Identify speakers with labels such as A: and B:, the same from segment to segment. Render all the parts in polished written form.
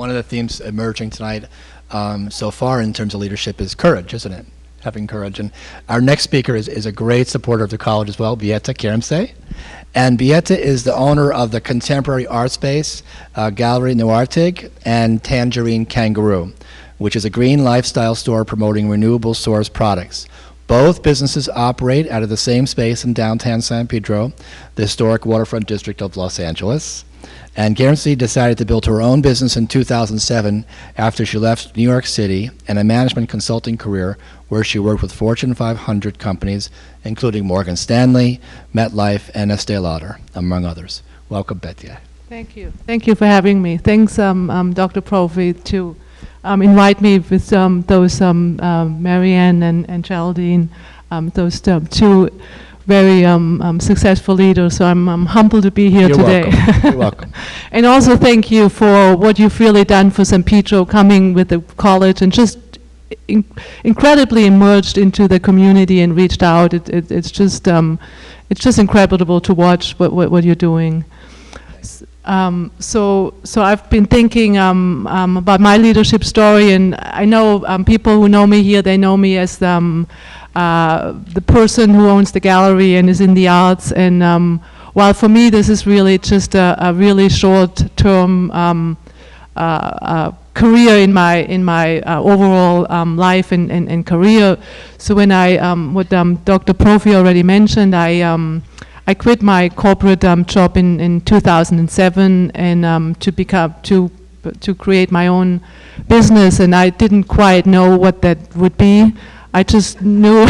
A: One of the themes emerging tonight so far in terms of leadership is courage, isn't it? Having courage. And our next speaker is a great supporter of the college as well, Beate Kirmse. And Beate is the owner of the contemporary art space, Gallery Noartig and Tangerine Kangaroo, which is a green lifestyle store promoting renewable source products. Both businesses operate out of the same space in downtown San Pedro, the historic waterfront district of Los Angeles. And Kirmse decided to build her own business in 2007 after she left New York City and a management consulting career where she worked with Fortune 500 companies, including Morgan Stanley, MetLife, and Estee Lauder, among others. Welcome, Beate.
B: Thank you. Thank you for having me. Thanks, Dr. Profi, to invite me with those Marianne and Geraldine, those two very successful leaders. So I'm humbled to be here today.
A: Welcome. You're welcome.
B: And also thank you for what you've really done for San Pedro, coming with the college and just incredibly immersed into the community and reached out. It's just incredible to watch what you're doing. So I've been thinking about my leadership story, and I know people who know me here, they know me as the person who owns the gallery and is in the arts. And while for me this is really just a really short-term career in my overall life and career. So when what Dr. Profi already mentioned, I quit my corporate job in 2007 and to create my own business, and I didn't quite know what that would be. I just knew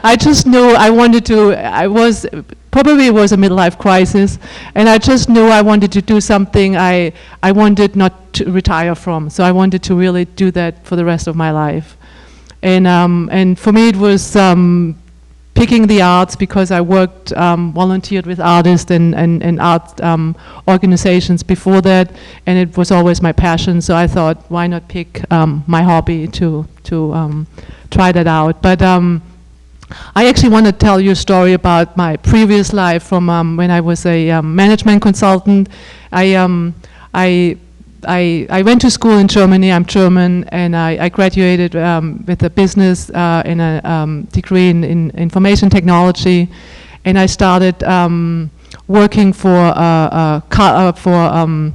B: I wanted to. It was a midlife crisis, and I just knew I wanted to do something I wanted not to retire from. So I wanted to really do that for the rest of my life, and for me it was picking the arts, because I worked, volunteered with artists and art organizations before that, and it was always my passion. So I thought, why not pick my hobby to try that out? But I actually want to tell you a story about my previous life from when I was a management consultant. I went to school in Germany. I'm German, and I graduated with a business and a degree in information technology, and I started working for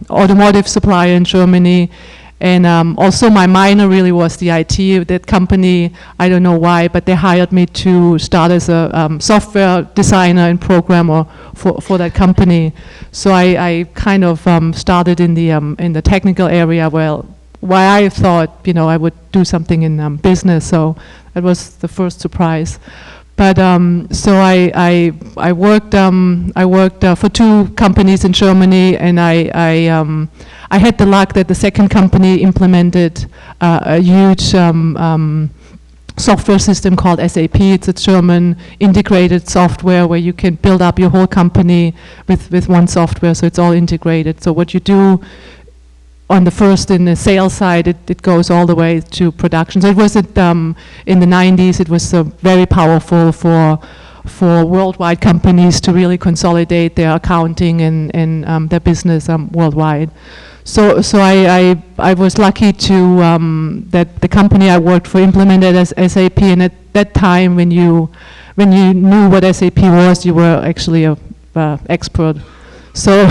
B: automotive supplier in Germany. And also my minor really was the IT. That company, I don't know why, but they hired me to start as a software designer and programmer for that company. So I kind of started in the technical area where I thought, I would do something in business. So that was the first surprise. But so I worked for two companies in Germany, and I had the luck that the second company implemented a huge software system called SAP. It's a German integrated software where you can build up your whole company with one software, so it's all integrated. So what you do on in the sales side, it goes all the way to production. So it wasn't in the 90s. It was very powerful for worldwide companies to really consolidate their accounting and their business worldwide. So I was lucky to that the company I worked for implemented as SAP, and at that time when you knew what SAP was, you were actually a expert. So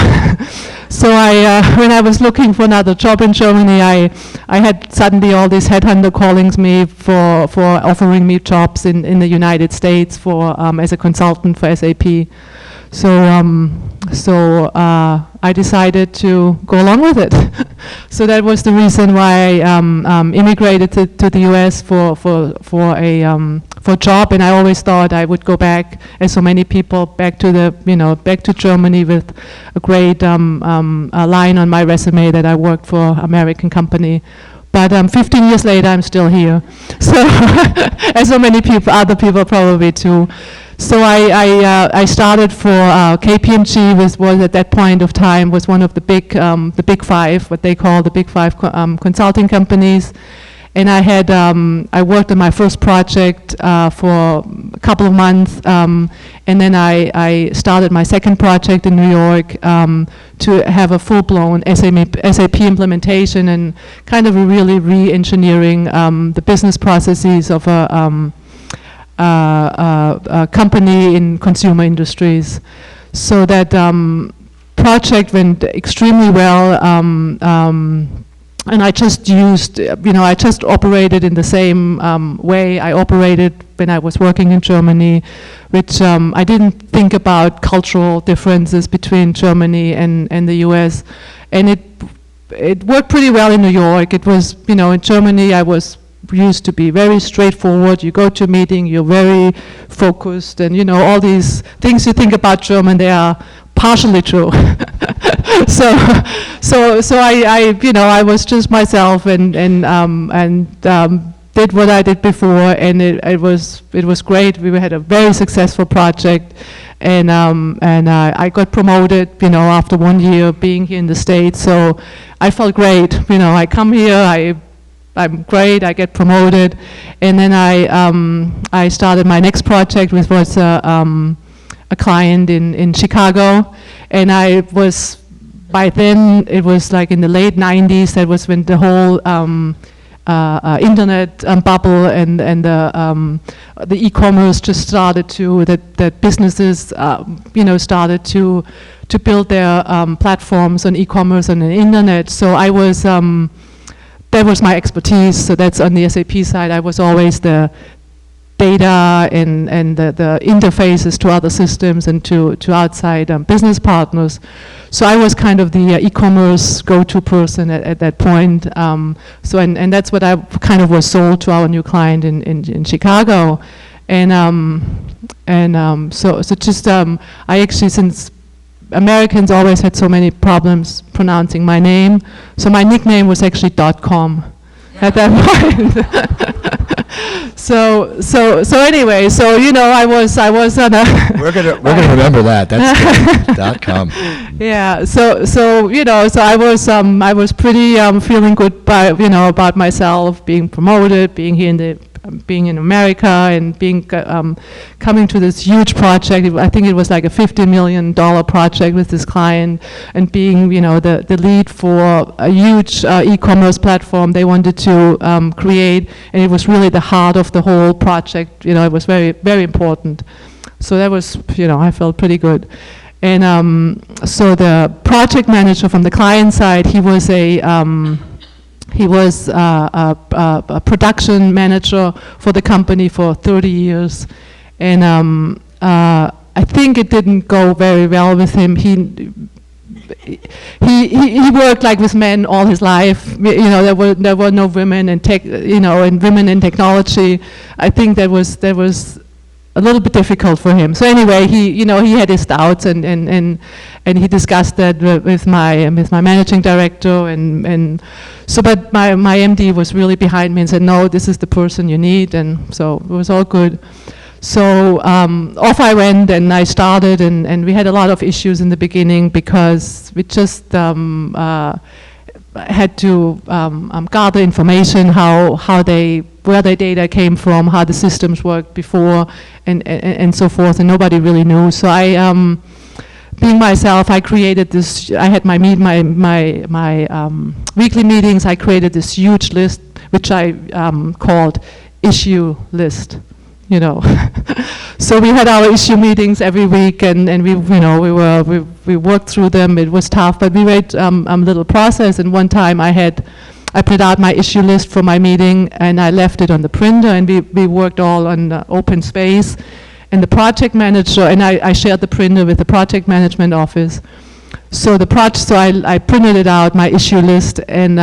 B: when I was looking for another job in Germany, I had suddenly all these headhunter callings me for offering me jobs in the United States as a consultant for SAP. So I decided to go along with it. So that was the reason why I immigrated to the U.S. for a job, and I always thought I would go back, as so many people, back to Germany with a great line on my resume that I worked for an American company. But 15 years later, I'm still here. So, as so many other people probably too. So I started for KPMG, was at that point of time was one of the big five, what they call the big five consulting companies. And I worked on my first project for a couple of months, and then I started my second project in New York to have a full-blown SAP implementation and kind of really re-engineering the business processes of a company in consumer industries. So that project went extremely well. And I just used, I just operated in the same way I operated when I was working in Germany, which I didn't think about cultural differences between Germany and the US. And it worked pretty well in New York. It was, in Germany I was used to be very straightforward. You go to a meeting, you're very focused, and all these things you think about German, they are partially true. so I was just myself and did what I did before, and it was great. We had a very successful project, and I got promoted, after 1 year being here in the States. So I felt great. I come here, I'm great. I get promoted, and then I started my next project, which was a client in Chicago, and I was, by then it was like in the late 90s. That was when the whole internet bubble and the e-commerce just started to, that businesses started to build their platforms on e-commerce and the internet. So I was that was my expertise. So that's on the SAP side. I was always the data and the interfaces to other systems and to outside business partners. So I was kind of the e-commerce go-to person at that point. So and that's what I kind of was sold to our new client in Chicago. And so just I actually, since Americans always had so many problems pronouncing my name, so my nickname was actually .com at that point. So anyway, so I was on a.
A: We're gonna remember that. That's .com.
B: Yeah. So I was pretty feeling good about myself, being promoted, being in America, and coming to this huge project. I think it was like a $50 million project with this client, and being the lead for a huge e-commerce platform they wanted to create, and it was really the heart of the whole project. It was very, very important. So that was, I felt pretty good. And so the project manager from the client side, he was a production manager for the company for 30 years. And I think it didn't go very well with him. He worked like with men all his life. There were no women in tech, and women in technology. I think that was a little bit difficult for him. So anyway, he had his doubts, and he discussed that with my managing director, and so, but my MD was really behind me and said, no, this is the person you need, and so it was all good. So off I went, and I started, and we had a lot of issues in the beginning because we just had to gather information, where their data came from, how the systems worked before, and so forth, and nobody really knew. So I, being myself, I created this. I had my weekly meetings. I created this huge list, which I called issue list. So we had our issue meetings every week, and we worked through them. It was tough, but we made a little process. And one time I printed out my issue list for my meeting, and I left it on the printer, and we worked all on open space. And the project manager, and I shared the printer with the project management office. So I printed it out, my issue list, and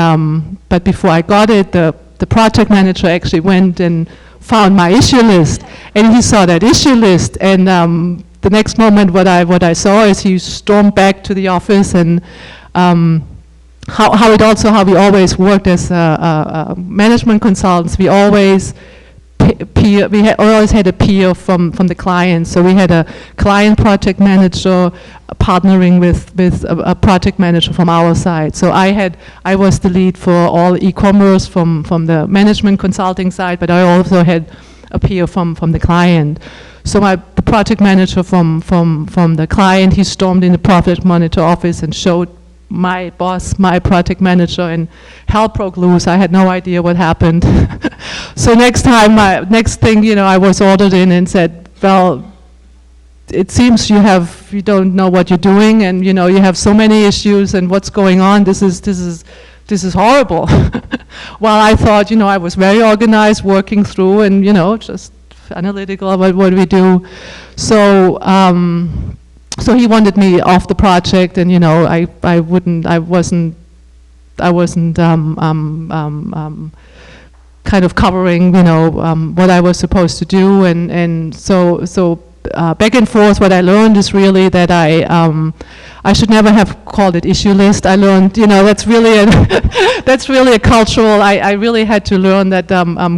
B: but before I got it, the project manager actually went and found my issue list, and he saw that issue list, and the next moment what I saw is he stormed back to the office, and how we always worked as management consultants. We always peer. We always had a peer from the client. So we had a client project manager partnering with a project manager from our side. So I was the lead for all e-commerce from the management consulting side, but I also had a peer from the client. So the project manager from the client, he stormed in the project monitor office and showed my boss, my project manager, and hell broke loose. I had no idea what happened. So next thing, I was ordered in and said, well, it seems you don't know what you're doing, and you have so many issues, and what's going on. This is horrible. While I thought, I was very organized, working through, and just analytical about what we do. So so he wanted me off the project, and I wasn't kind of covering what I was supposed to do, and so back and forth. What I learned is really that I should never have called it issue list. I learned, that's really a cultural. I really had to learn that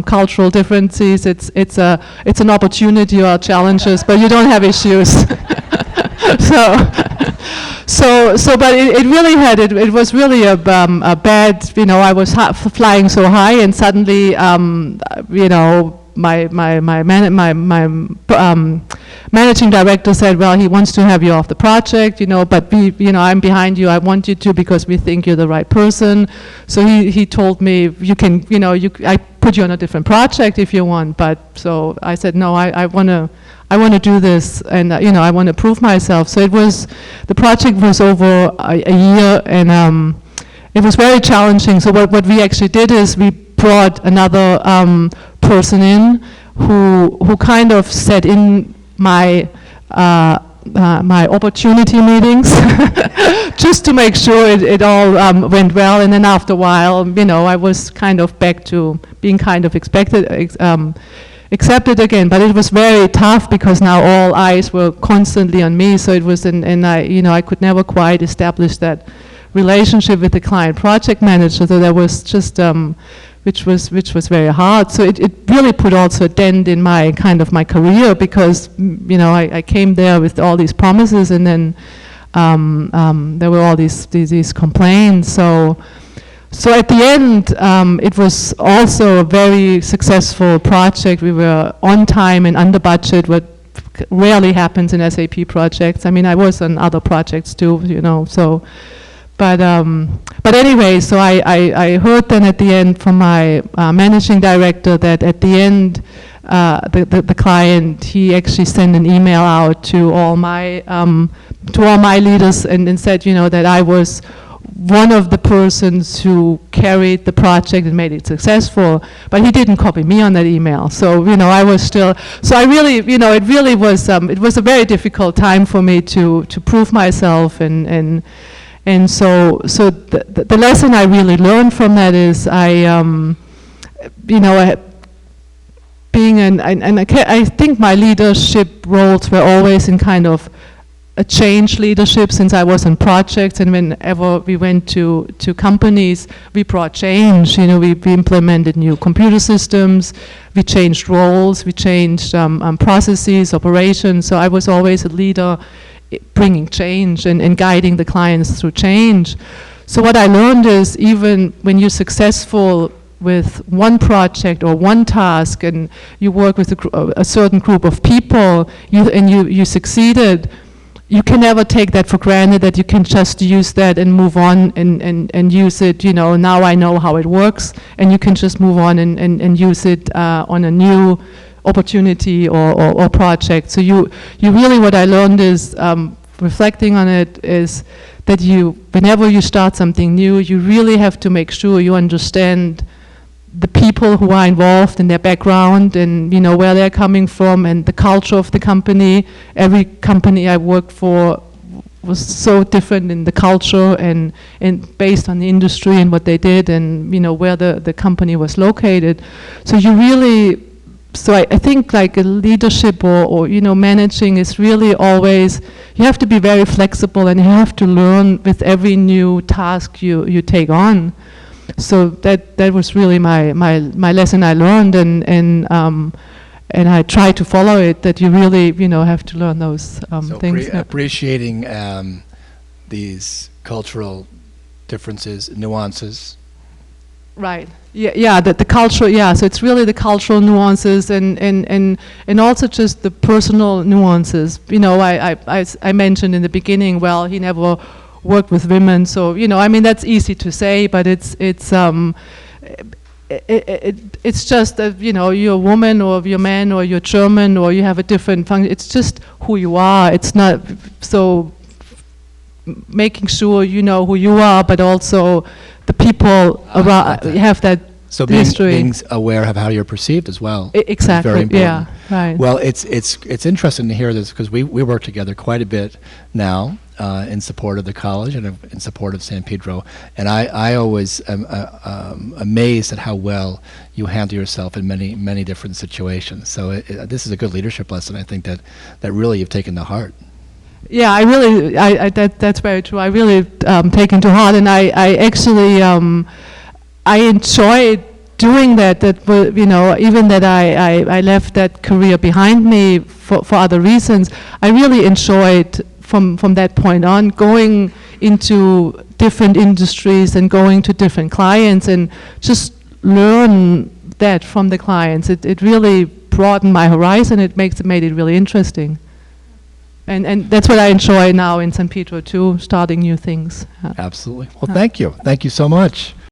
B: cultural differences. It's an opportunity or challenges, but you don't have issues. But it really had it was really a bad. I was flying so high, and suddenly my managing director said, well, he wants to have you off the project, but I'm behind you. I want you to because we think you're the right person. So he told me, you can, I put you on a different project if you want. But so I said, no, I want to do this, and I want to prove myself. So the project was over a year, and it was very challenging. So what we actually did is we brought another person in who kind of sat in my my opportunity meetings just to make sure it all went well. And then after a while, I was kind of back to being kind of accepted again. But it was very tough because now all eyes were constantly on me. So it was, and I could never quite establish that relationship with the client project manager. So that was just which was very hard. So it really put also a dent in my my career because I came there with all these promises, and then there were all these complaints. So at the end, it was also a very successful project. We were on time and under budget, what rarely happens in SAP projects. I mean, I was on other projects too, so. But anyway, so I heard then at the end from my managing director that at the end, the client, he actually sent an email out to all my leaders and said, that I was one of the persons who carried the project and made it successful, but he didn't copy me on that email. So, I was still, so I really, it really was, it was a very difficult time for me to prove myself, and so the lesson I really learned from that is I think my leadership roles were always in kind of a change leadership since I was on projects, and whenever we went to companies, we brought change. We implemented new computer systems, we changed roles, we changed processes, operations. So I was always a leader bringing change and guiding the clients through change. So what I learned is even when you're successful with one project or one task and you work with a certain group of people you succeeded, you can never take that for granted that you can just use that and move on and use it, now I know how it works, and you can just move on and use it on a new opportunity or project. So you really, what I learned is, reflecting on it, is that whenever you start something new, you really have to make sure you understand the people who are involved and their background and where they're coming from and the culture of the company. Every company I worked for was so different in the culture and based on the industry and what they did and where the company was located. So you really, so I think like a leadership or managing is really always, you have to be very flexible and you have to learn with every new task you take on. So that was really my lesson I learned, and I try to follow it, that you really, have to learn those
A: So
B: things. Yeah.
A: appreciating these cultural differences, nuances.
B: Right. Yeah. The cultural. Yeah. So it's really the cultural nuances and also just the personal nuances. I mentioned in the beginning. Well, he never worked with women, so I mean that's easy to say, but it's just that you're a woman or you're a man or you're German or you have a different function. It's just who you are. It's not so making sure you know who you are, but also the people around have that
A: So
B: history.
A: being aware of how you're perceived as well.
B: Exactly.
A: Very important.
B: Yeah. Right.
A: Well, it's interesting to hear this because we work together quite a bit now in support of the college and in support of San Pedro, and I always am amazed at how well you handle yourself in many different situations. So this is a good leadership lesson. I think that really you've taken to heart.
B: Yeah, I really, that's very true. I really take into heart, and I actually, I enjoyed doing that. Even that I left that career behind me for other reasons. I really enjoyed from that point on going into different industries and going to different clients and just learn that from the clients. It really broadened my horizon. It made it really interesting. And that's what I enjoy now in San Pedro too, starting new things.
A: Absolutely. Well, thank you. Thank you so much.